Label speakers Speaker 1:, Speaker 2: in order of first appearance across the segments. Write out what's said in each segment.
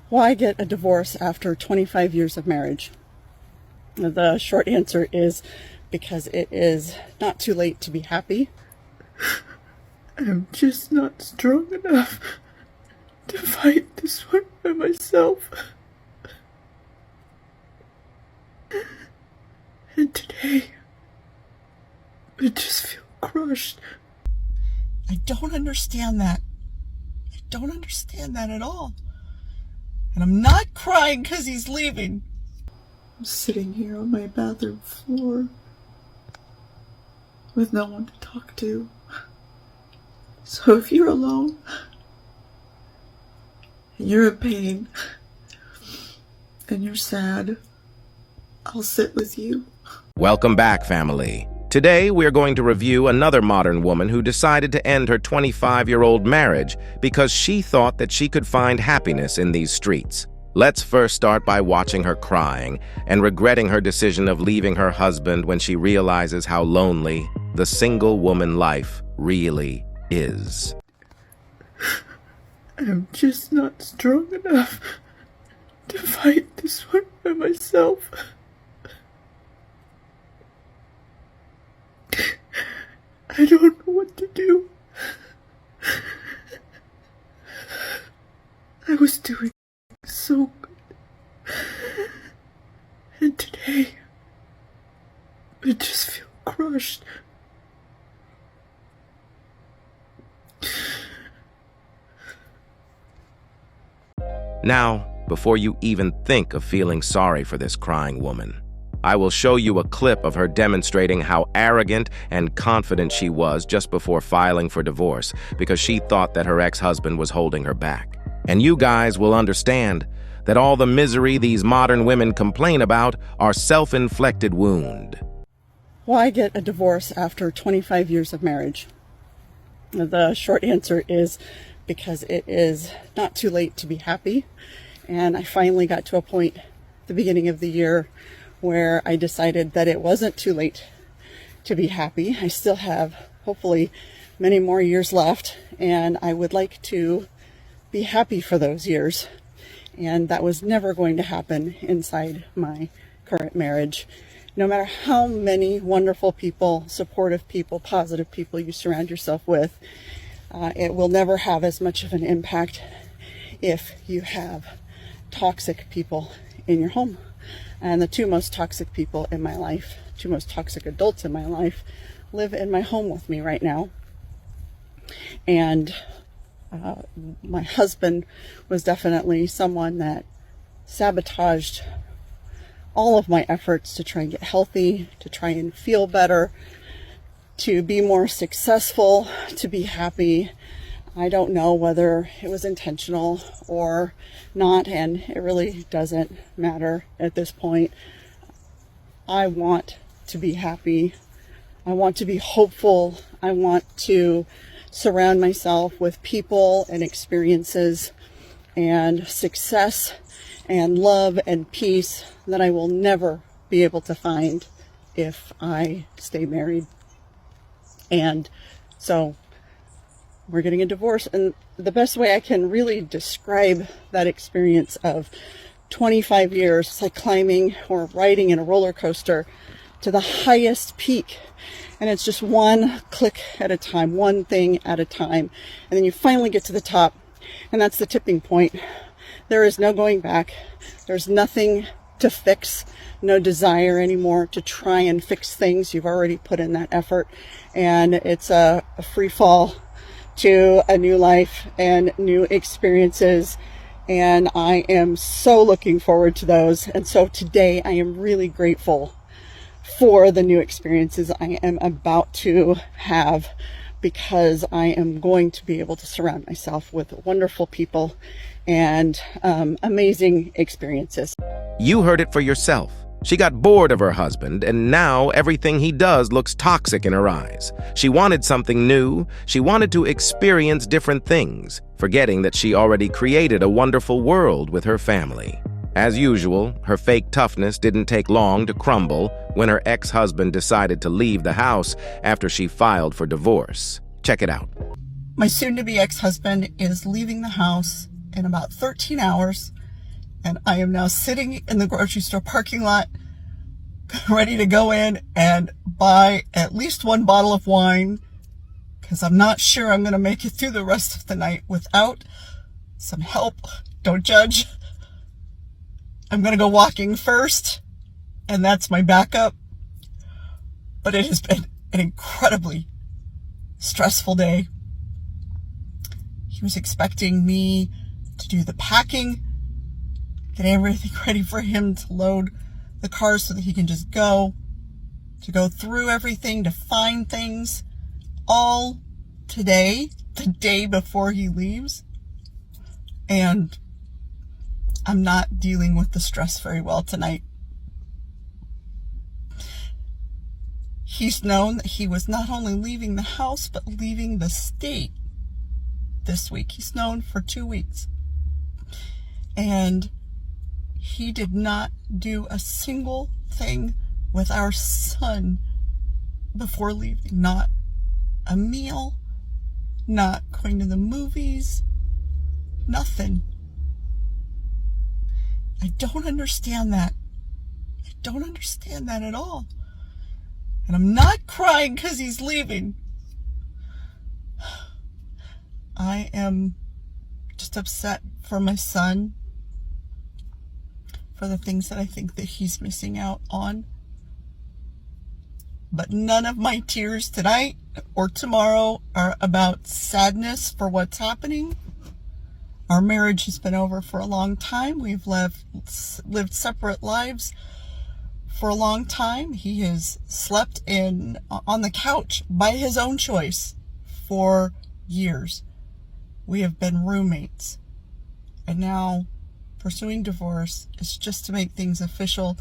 Speaker 1: Why get a divorce after 25 years of marriage? The short answer is because it is not too late to be happy.
Speaker 2: I'm just not strong enough to fight this one by myself. And today, I just feel crushed.
Speaker 1: I don't understand that. I don't understand that at all. And I'm not crying because he's leaving.
Speaker 2: I'm sitting here on my bathroom floor with no one to talk to. So if you're alone and you're in pain and you're sad, I'll sit with you.
Speaker 3: Welcome back, family. Today, we're going to review another modern woman who decided to end her 25-year-old marriage because she thought that she could find happiness in these streets. Let's first start by watching her crying and regretting her decision of leaving her husband when she realizes how lonely the single woman life really is.
Speaker 2: I'm just not strong enough to fight this one by myself. I don't know what to do. I was doing so good. And today, I just feel crushed.
Speaker 3: Now, before you even think of feeling sorry for this crying woman, I will show you a clip of her demonstrating how arrogant and confident she was just before filing for divorce because she thought that her ex-husband was holding her back. And you guys will understand that all the misery these modern women complain about are self-inflicted wound.
Speaker 1: Why get a divorce after 25 years of marriage? The short answer is because it is not too late to be happy. And I finally got to a point at the beginning of the year where I decided that it wasn't too late to be happy. I still have, hopefully, many more years left, and I would like to be happy for those years. And that was never going to happen inside my current marriage. No matter how many wonderful people, supportive people, positive people you surround yourself with, it will never have as much of an impact if you have toxic people in your home. And the two most toxic people in my life, two most toxic adults in my life, live in my home with me right now. And my husband was definitely someone that sabotaged all of my efforts to try and get healthy, to try and feel better, to be more successful, to be happy. I don't know whether it was intentional or not, and it really doesn't matter at this point. I want to be happy. I want to be hopeful. I want to surround myself with people and experiences and success and love and peace that I will never be able to find if I stay married. And so we're getting a divorce, and the best way I can really describe that experience of 25 years, it's like climbing or riding in a roller coaster to the highest peak, and it's just one click at a time, one thing at a time, and then you finally get to the top, and that's the tipping point. There is no going back. There's nothing to fix, no desire anymore to try and fix things. You've already put in that effort, and it's a free fall to a new life and new experiences, and I am so looking forward to those. And so today I am really grateful for the new experiences I am about to have, because I am going to be able to surround myself with wonderful people and amazing experiences.
Speaker 3: You heard it for yourself. She got bored of her husband, and now everything he does looks toxic in her eyes. She wanted something new. She wanted to experience different things, forgetting that she already created a wonderful world with her family. As usual, her fake toughness didn't take long to crumble when her ex-husband decided to leave the house after she filed for divorce. Check it out.
Speaker 1: My soon-to-be ex-husband is leaving the house in about 13 hours. And I am now sitting in the grocery store parking lot, ready to go in and buy at least one bottle of wine, because I'm not sure I'm going to make it through the rest of the night without some help. Don't judge. I'm going to go walking first, and that's my backup. But it has been an incredibly stressful day. He was expecting me to do the packing, get everything ready for him to load the car so that he can just go, to go through everything, to find things, all today, the day before he leaves. And I'm not dealing with the stress very well tonight. He's known that he was not only leaving the house, but leaving the state this week. He's known for 2 weeks. And he did not do a single thing with our son before leaving. Not a meal, not going to the movies, nothing. I don't understand that. I don't understand that at all. And I'm not crying because he's leaving. I am just upset for my son, for the things that I think that he's missing out on. But none of my tears tonight or tomorrow are about sadness for what's happening. Our marriage has been over for a long time. We've lived separate lives for a long time. He has slept on the couch by his own choice for years. We have been roommates. And now pursuing divorce is just to make things official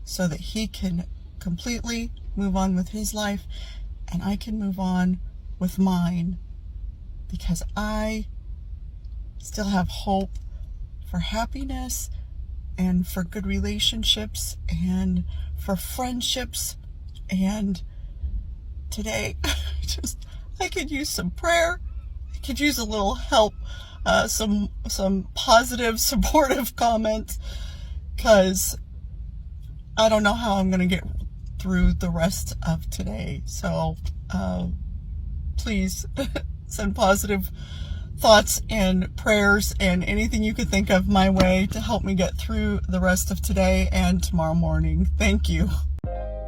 Speaker 1: so that he can completely move on with his life and I can move on with mine, because I still have hope for happiness and for good relationships and for friendships. And today, I could use some prayer. I could use a little help, some positive, supportive comments, because I don't know how I'm going to get through the rest of today. So please send positive thoughts and prayers and anything you could think of my way to help me get through the rest of today and tomorrow morning. Thank you.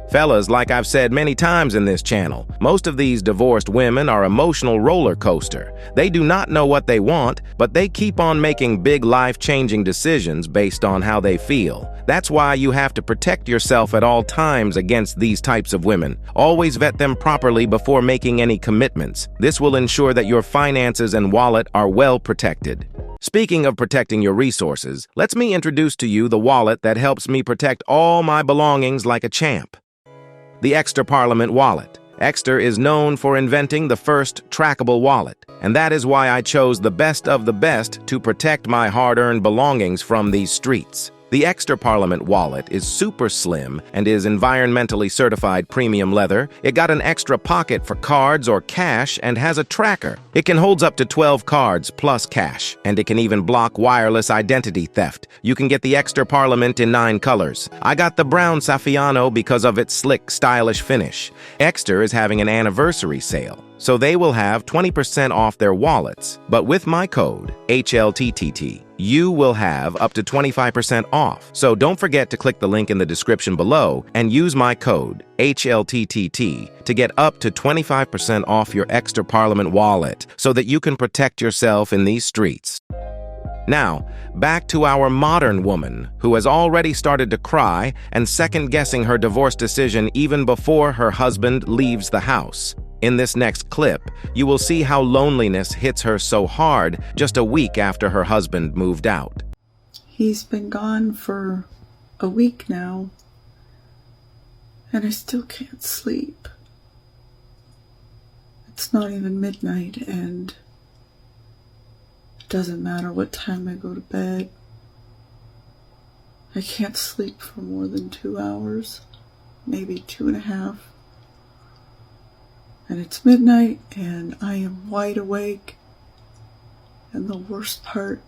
Speaker 3: Fellas, like I've said many times in this channel, most of these divorced women are emotional roller coaster. They do not know what they want, but they keep on making big life-changing decisions based on how they feel. That's why you have to protect yourself at all times against these types of women. Always vet them properly before making any commitments. This will ensure that your finances and wallet are well protected. Speaking of protecting your resources, let me introduce to you the wallet that helps me protect all my belongings like a champ. The Exter Parliament Wallet. Exter is known for inventing the first trackable wallet, and that is why I chose the best of the best to protect my hard-earned belongings from these streets. The Exter Parliament Wallet is super slim and is environmentally certified premium leather. It got an extra pocket for cards or cash and has a tracker. It can hold up to 12 cards plus cash, and it can even block wireless identity theft. You can get the Exter Parliament in 9 colors. I got the brown Saffiano because of its slick, stylish finish. Exter is having an anniversary sale, so they will have 20% off their wallets. But with my code, HLTTT, you will have up to 25% off. So don't forget to click the link in the description below and use my code, HLTTT, to get up to 25% off your Exter Parliament wallet so that you can protect yourself in these streets. Now, back to our modern woman who has already started to cry and second-guessing her divorce decision even before her husband leaves the house. In this next clip, you will see how loneliness hits her so hard just a week after her husband moved out.
Speaker 2: He's been gone for a week now, and I still can't sleep. It's not even midnight, and it doesn't matter what time I go to bed. I can't sleep for more than 2 hours, maybe 2.5. And it's midnight, and I am wide awake. And the worst part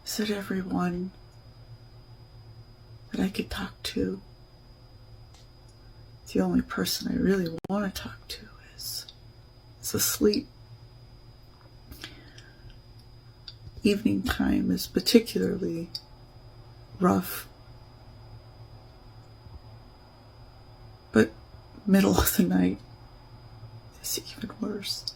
Speaker 2: is that everyone that I could talk to, the only person I really want to talk to is asleep. Evening time is particularly rough, but middle of the night is even worse.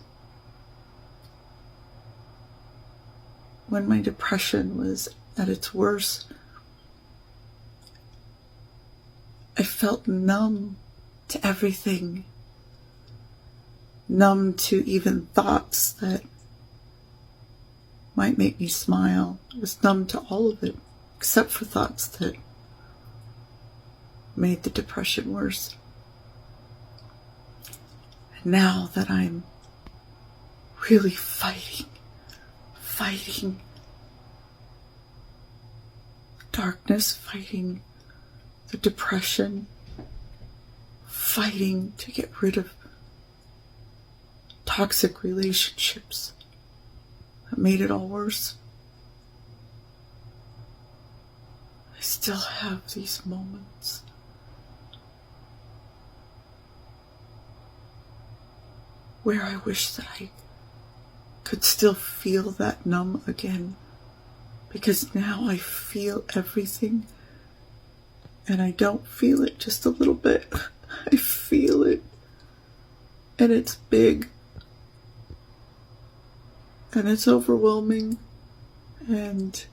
Speaker 2: When my depression was at its worst, I felt numb to everything, numb to even thoughts that might make me smile. I was numb to all of it, except for thoughts that made the depression worse. And now that I'm really fighting darkness, fighting the depression, fighting to get rid of toxic relationships that made it all worse, I still have these moments where I wish that I could still feel that numb again, because now I feel everything, and I don't feel it just a little bit. I feel it, and it's big, and it's overwhelming, and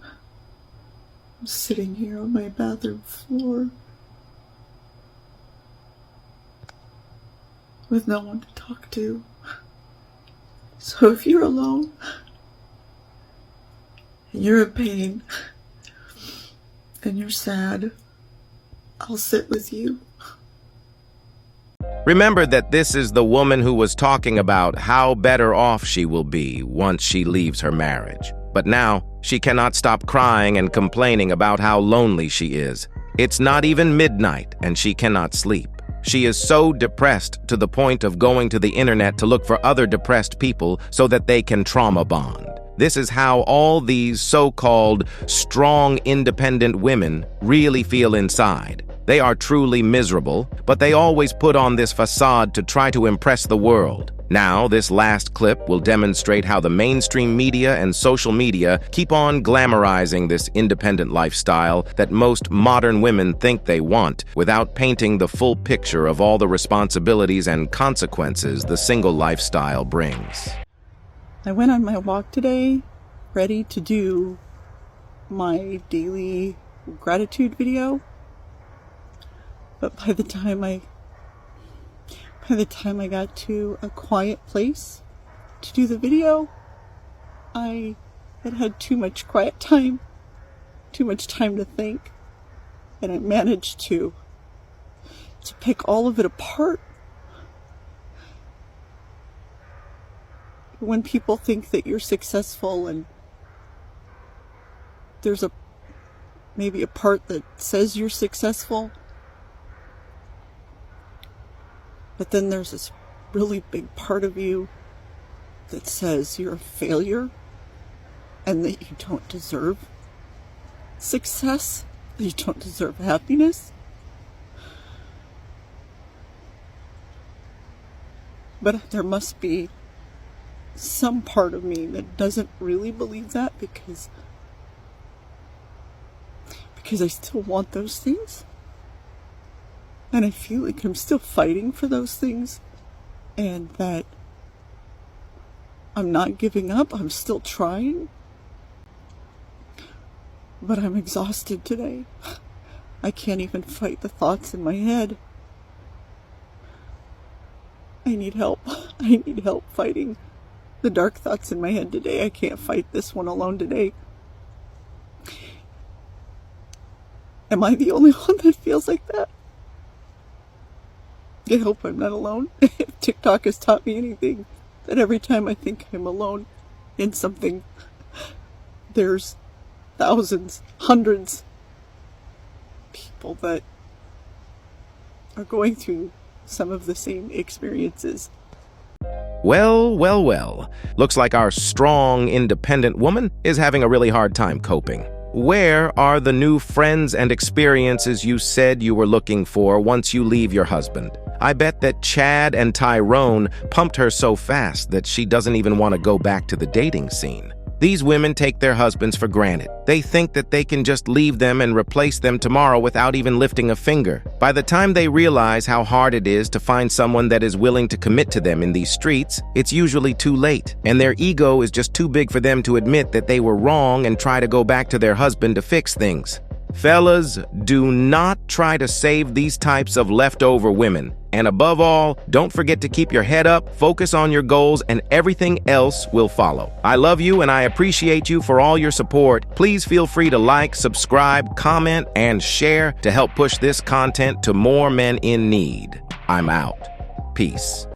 Speaker 2: I'm sitting here on my bathroom floor with no one to talk to. So if you're alone and you're in pain and you're sad, I'll sit with you.
Speaker 3: Remember that this is the woman who was talking about how better off she will be once she leaves her marriage. But now, she cannot stop crying and complaining about how lonely she is. It's not even midnight, and she cannot sleep. She is so depressed to the point of going to the internet to look for other depressed people so that they can trauma bond. This is how all these so-called strong, independent women really feel inside. They are truly miserable, but they always put on this facade to try to impress the world. Now, this last clip will demonstrate how the mainstream media and social media keep on glamorizing this independent lifestyle that most modern women think they want, without painting the full picture of all the responsibilities and consequences the single lifestyle brings.
Speaker 1: I went on my walk today, ready to do my daily gratitude video, but by the time I got to a quiet place to do the video, I had too much quiet time, too much time to think, and I managed to pick all of it apart. When people think that you're successful and there's maybe a part that says you're successful, but then there's this really big part of you that says you're a failure and that you don't deserve success, that you don't deserve happiness. But there must be some part of me that doesn't really believe that, because I still want those things. And I feel like I'm still fighting for those things, and that I'm not giving up. I'm still trying. But I'm exhausted today. I can't even fight the thoughts in my head. I need help. I need help fighting the dark thoughts in my head today. I can't fight this one alone today. Am I the only one that feels like that? I hope I'm not alone. If TikTok has taught me anything, that every time I think I'm alone in something, there's thousands, hundreds of people that are going through some of the same experiences.
Speaker 3: Well, well, well. Looks like our strong, independent woman is having a really hard time coping. Where are the new friends and experiences you said you were looking for once you leave your husband? I bet that Chad and Tyrone pumped her so fast that she doesn't even want to go back to the dating scene. These women take their husbands for granted. They think that they can just leave them and replace them tomorrow without even lifting a finger. By the time they realize how hard it is to find someone that is willing to commit to them in these streets, it's usually too late, and their ego is just too big for them to admit that they were wrong and try to go back to their husband to fix things. Fellas, do not try to save these types of leftover women. And above all, don't forget to keep your head up, focus on your goals, and everything else will follow. I love you and I appreciate you for all your support. Please feel free to like, subscribe, comment, and share to help push this content to more men in need. I'm out. Peace.